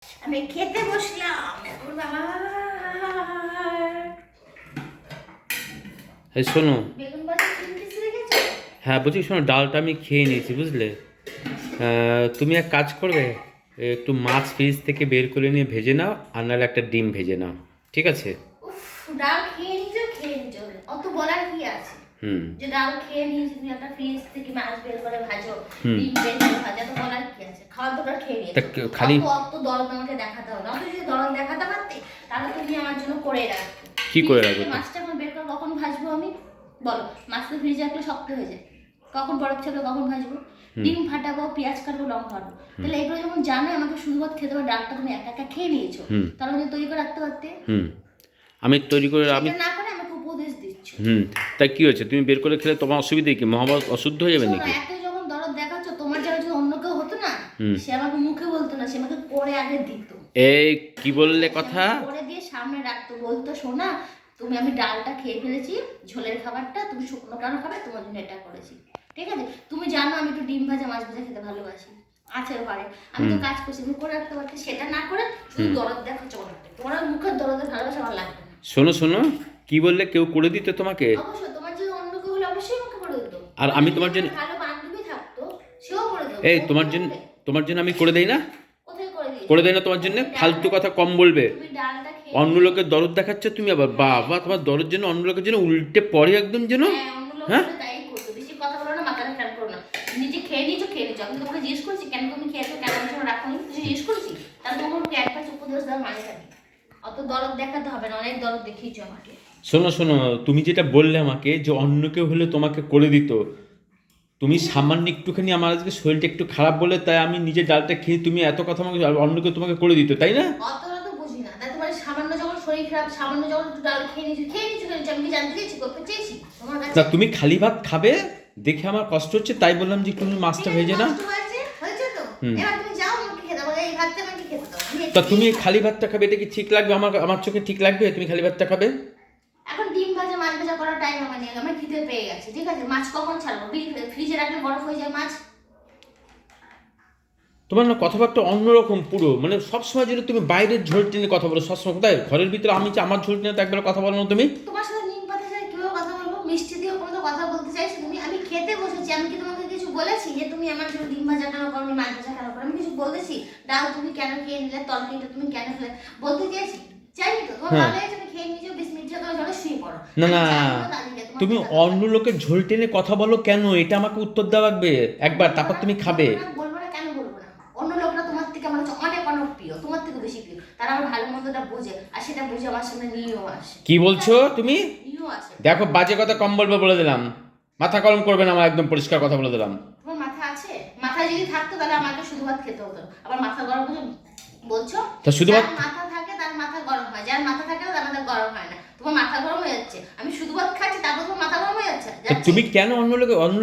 আমি খেতে বসলাম এখন বাবা। এই শোনো, বেগুন ভাজা 3 পিস রেখেছো? হ্যাঁ বলছি শোনো, ডালটা আমি খেয়ে নিয়েছি বুঝলে। তুমি এক কাজ করবে, একটু মাছ ফ্রিজ থেকে বের করে নিয়ে ভেজে নাও, আর নাহলে একটা ডিম ভেজে নাও, ঠিক আছে? উফ, ডাল খেয়ে নিছো। অত বলার কি আছে? হুম যে ডাল খেয়ে নিয়েছি, তুমি একটা ফ্রিজ থেকে মাছ বের করে ভাজো, হুম। ডিম বের করে ভাজা, তো বলার কি আছে? খাওয়ার দরকার খেয়ে তা নিয়েছো। খালি অত দরদ আমাকে দেখাতে হবে না। অত যদি দরদ দেখাতে পারতে তাহলে তুমি আমার জন্য করে রাখতে। কি করে রাখবে? মাছটা এখন বের করে কখন ভাজবো আমি? বলো, মাছটা ফ্রিজে রাখলে শক্ত হয়ে যায়। কখন বরফ চাপলে কখন ভাজবো? ডিম ফাটাবো, পেঁয়াজ কাটবো, লঙ্কা কাটবো। তাহলে এগুলো যখন জানো আমাকে শুধু ভাত খেতে হবে, ডালটা তুমি একা একা খেয়ে নিয়েছো, তাহলে আমি তৈরি করে রাখতে পারতে। হুম, আমি তৈরি করে আমি সেটা না করে আমাকে উপদেশ দিচ্ছ। তাই কি হয়েছে? তুমি বের করে খেলে তোমার অসুবিধা কি? মহাভারত অশুদ্ধ হয়ে যাবে শোনো, নাকি? এত যখন দরদ দেখাচ্ছ, তোমার যারা যদি অন্য কেউ হতো না, সে আমাকে মুখে বলতো না, সে আমাকে করে আগে দিত। এই কি বললে কথা? করে দিয়ে সামনে রাখতো, বলতো শোনা, তুমি, আমি ডালটা খেয়ে ফেলেছি, ঝোলের খাবারটা তুমি শুকনো কেন খাবে, তোমার জন্য এটা করেছি, ঠিক আছে? তুমি জানো আমি একটু ডিম ভাজা মাছ ভাজা খেতে ভালোবাসি, আছে পারে, আমি তো কাজ করছি, তুমি করে রাখতে পারতে। সেটা না করে শুধু দরদ দেখাচ্ছ আমাকে। তোমার ওই মুখের দরদের ভালোবাসা আমার লাগবে না। শোনো শোনো, কি বললে? কেউ করে দিত তোমাকে? অবশ্যই তোমার যদি অন্য কেউ হলে অবশ্যই আমাকে করে দিত। আর আমি তোমার জন্য, ভালো বান্ধবী থাকতো, সেও করে দিত। এই তোমার জন্য আমি করে দেই না? কোথায় করে দিয়েছো? করে দেয় না তোমার জন্য? ফালতু কথা কম বলবে। তুমি ডালটা খেয়ে অন্য লোকের দরদ দেখাচ্ছ তুমি, আবার বাবা তোমার দরদ যেন অন্য লোকের জন্য উল্টে পড়ে একদম যেন। হ্যাঁ, অন্য লোক হ্যাঁ, হলে তাই করতো। বেশি কথা বলো না, মাথাটা খারাপ করো না। নিজে খেয়ে নিয়েছো, খেয়ে নিয়েছো। আমি তোমাকে জিজ্ঞেস করেছি কেন তুমি খেয়েছো, কেন আমি তোমার রাখো, কিছু জিজ্ঞেস করেছি? তাহলে তোমাকে এক পাঁচ উপদেশ দেওয়ার মানে থাকে। অত দরদ দেখাতে হবে না, অনেক দরদ দেখিয়েছো আমাকে। শোনো শোনো, তুমি যেটা বললে আমাকে যে অন্য কেউ হলে তোমাকে করে দিত, তুমি সামান্য একটুখানি আমার আজকে শরীরটা একটু খারাপ বলে তাই আমি নিজে ডালটা খেয়ে তুমি এত কথা আমাকে, আর অন্য কেউ তোমাকে করে দিত, তাই না? অতটা তো বুঝি না। তাই তোমার সামান্য যখন শরীর খারাপ, সামান্য যখন একটু ডাল খেয়ে নিয়েছো, আমি কি জানতে চেয়েছি, করতে চেয়েছি তোমার কাছে? তা তুমি খালি ভাত খাবে দেখে আমার কষ্ট হচ্ছে, তাই বললাম যে একটু মাছটা ভেজে না। কষ্ট হয়েছে তো। এবার তুমি যাও, আমাকে খেতে দাও, এই ভাতটা আমাকে খেতে দাও। তা তুমি খালি ভাতটা খাবে, এটা কি ঠিক লাগবে? আমার আমার চোখে ঠিক লাগবে তুমি খালি ভাতটা খাবে? এখন ডিম ভাজা মাছ ভাজা করার টাইম আমার নেই, আমার খিদে পেয়ে গেছে, ঠিক আছে? মাছ কখন ছাড়বো? ফ্রিজে রাখলে বরফ হয়ে যায় মাছ। তোমার না কথাবার্তা অন্যরকম পুরো, মানে সবসময় যেন তুমি বাইরের ঝোল টেনে কথা বলো সবসময়। কোথায় ঘরের ভিতরে আমি যে আমার ঝোল টেনে তো একবার কথা বলো না তুমি? তোমার সাথে নিম পাতা ছাড়া কিভাবে কথা বলবো? মিষ্টি দিয়ে কোনো তো কথা বলতে চাইছো তুমি? আমি খেতে বসেছি, আমি কি তোমাকে কিছু বলেছি যে তুমি আমার জন্য ডিম ভাজা কেন করো, মাছ ভাজা কেন করো? আমি কিছু বলেছি? ডাল তুমি কেন খেয়ে নিলে, তরকারিটা তুমি কেন খেলে, বলতে চেয়েছি? চাইনি তো। তোমার ভালো লেগেছে, তুমি খেয়ে নিয়েছো, 20 মিনিট ধরে জলে শুয়ে পড়ো। না আমি না, চাইনি তো দাঁড়িয়ে, তোমার তুমি খেতে অন্য লোকের ঝোল টেনে কথা বলো কেন, এটা আমাকে উত্তর দেওয়া লাগবে একবার, তারপর তুমি খাবে। বলবো না, কেন বলবো না? অন্য লোকরা তোমার থেকে আমার কাছে অনেক অনেক প্রিয়, তোমার থেকে বেশি প্রিয়। তারা আমার ভালো মন্দটা বোঝে, আর সেটা বুঝে আমার সামনে নিয়েও আসে। কি বলছো তুমি? নিয়েও আসে। দেখো, বাজে কথা কম বলবে বলে দিলাম, মাথা গরম করবে না আমার, একদম পরিষ্কার কথা বলে দিলাম। তোমার মাথা আছে? মাথা যদি থাকতো তাহলে আমাকে শুধু ভাত খেতে হতো। আবার মাথা গরম করে বলছো? তা শুধু ভাত? যার মাথা থাকে তার মাথা গরম হয়, যার মাথা থাকে না তার মাথা গরম হয় না। তোমার মাথা গরম হয়ে যাচ্ছে, আমি শুধু ভাত খাচ্ছি, তারপর তোমার মাথা গরম হয়ে যাচ্ছে। তা তুমি কেন অন্য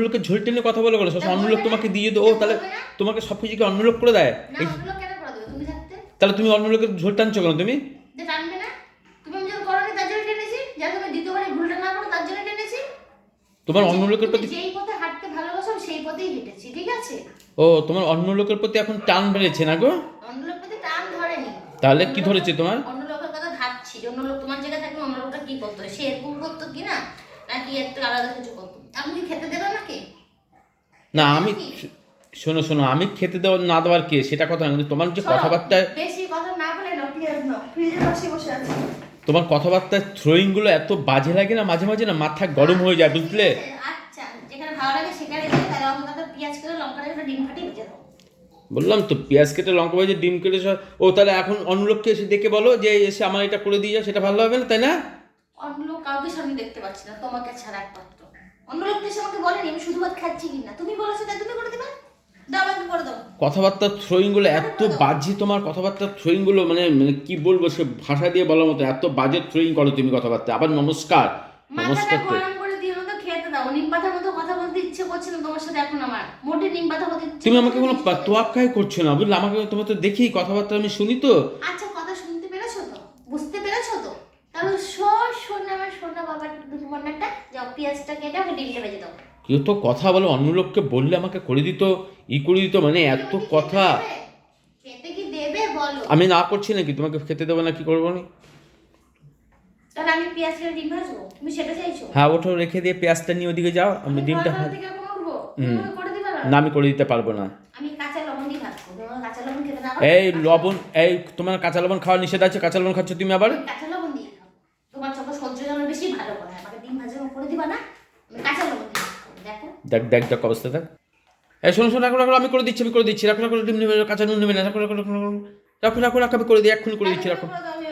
লোকের ঝোল টেনে কথা বলে বলো? সবসময় অন্য লোক তোমাকে দিয়ে দেবো, তাহলে তোমাকে সব কিছু কি অন্য লোক করে দেয়? না, অন্য লোক কেন করে দেবে তুমি থাকতে? তাহলে তুমি অন্য লোকের ঝোল টানছো কেন তুমি? যে টানবে না? তুমি আমি যখন করনি তার জন্য টেনেছি, যাতে তুমি দ্বিতীয়বারে ভুলটা না করো তার জন্য টেনেছি। তোমার অন্য লোকের প্রতি, যেই পথে হাঁটতে ভালোবাসো আমি সেই পথেই হেঁটেছি, ঠিক আছে? ও তোমার অন্য লোকের প্রতি এখন টান বেড়েছে না গো? অন্য লোক প্রতি টান ধরেনি। তাহলে কি ধরেছে তোমার? অন্য লোকের কথা ভাবছি, যে অন্য লোক তোমার জায়গায় থাকলে অন্য লোকটা কি করতো, সে এরকম করতো কি না, নাকি একটু আলাদা কিছু করতো? আপনি কি খেতে দেবে আমাকে? না আমি, শোনো শোনো, আমি খেতে দেওয়া না দেওয়ার কে সেটা কথা না, কিন্তু তোমার যে কথাবার্তায়, বেশি কথা না বলে না, প্লিজ না, ফ্রিজের পাশে বসে আছি। তোমার কথাবার্তায় থ্রোয়িং গুলো এত বাজে লাগে না, মাঝে মাঝে না মাথা গরম হয়ে যায় বুঝলে। আচ্ছা, যেখানে ভালো লাগে সেখানে যাবে, তাহলে অন্তত পেঁয়াজ করে লঙ্কা দিয়ে ডিম ফাটিয়ে ভেজে দাও। বললাম তো, পেঁয়াজ কেটে লঙ্কা ভেজে ডিম কেটে ও তাহলে এখন অন্য লোককে এসে দেখে বলো যে এসে আমার এটা করে দিয়ে যাও, সেটা ভালো হবে না, তাই না? অন্য লোক কাউকে সামনে দেখতে পাচ্ছি না, তোমাকে ছাড়া একমাত্র। অন্য লোক এসে আমাকে বলেনি আমি শুধু ভাত খাচ্ছি কিনা, তুমি বলেছো তাই তুমি করে দেবে। দাও, আমাকে করে দাও। কথাবার্তার থ্রোয়িং গুলো এত বাজে, তোমার কথাবার্তার থ্রোয়িং গুলো মানে মানে কি বলবো, সে ভাষা দিয়ে বলার মতো এত বাজে থ্রোয়িং করো তুমি কথাবার্তা। আবার নমস্কার, মাথাটা নমস্কার তো। গরম করে দিয়ে মতো খেতে দাও। নিম পাতার মতো কথা বলতে ইচ্ছে করছে না তোমার সাথে এখন আমার, মোটে নিম পাতা বলতে ইচ্ছে তুমি করছে আমাকে না, কোনো মিষ্টি খেতে। তোয়াক্কাই করছো না বুঝলে, আমাকে তোমার তো দেখি কথাবার্তা আমি শুনি তো। আচ্ছা, কথা শুনতে পেরেছো তো, বুঝতে পেরেছো তো? তাহলে শোন আমার সোনা বাবার দুপুরটা, যাও পেঁয়াজটা কেটে আমাকে ডিমটা ভেজে দাও। কেউ তো কথা বলো, অন্য লোককে বললে আমাকে করে দিত, ই করে দিত, মানে এত কথা। খেতে কি দেবে বলো? আমি না করছি নাকি, তোমাকে খেতে দেবো না, কি করবো না? তাহলে আমি পেঁয়াজ কেটে ডিম ভাজবো, তুমি সেটা চাইছো? হ্যাঁ ওঠো, রেখে দিয়ে পেঁয়াজটা নিয়ে ওদিকে যাও, আমি ডিমটা ঘর থেকে এখন উঠবো, হুম। তুমি করে দিবা না? না আমি করে দিতে পারবো না। আমি কাঁচা লবণ দিয়ে ভাজবো, তোমার কাঁচা লবণ খেতে না এই লবণ, এই তোমার কাঁচা লবণ খাওয়া নিষেধ আছে, কাঁচা লবণ খাচ্ছ তুমি আবার? কাঁচা লবণ দিয়ে খাবো, তোমার চোখে সহ্য জন্য বেশি ভালো করে, আমাকে ডিম ভাজানো করে দিবা না, আমি কাঁচা লবণ দিয়ে খাবো, দেখো। দেখ দেখ দেখ অবস্থা দেখ। এই শোনো শোনো, রাখো রাখো, আমি করে দিচ্ছি, আমি করে দিচ্ছি, রাখো রাখো, ডিম নেবে, কাঁচা নুন নেবে না, রাখো রাখো রাখো রাখো রাখো রাখো রাখো, আমি করে দিই, এক্ষুনি করে দিচ্ছি, রাখো।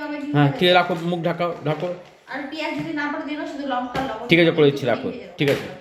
আমি ডিম হ্যাঁ ভাজা ঠিক আছে, রাখো, মুখ ঢাকাও ঢাকো। আর পেঁয়াজ যদি না পড়ে দিও না, শুধু লঙ্কা লবণ ঠিক আছে করে দিচ্ছি, রাখো, ঠিক আছে।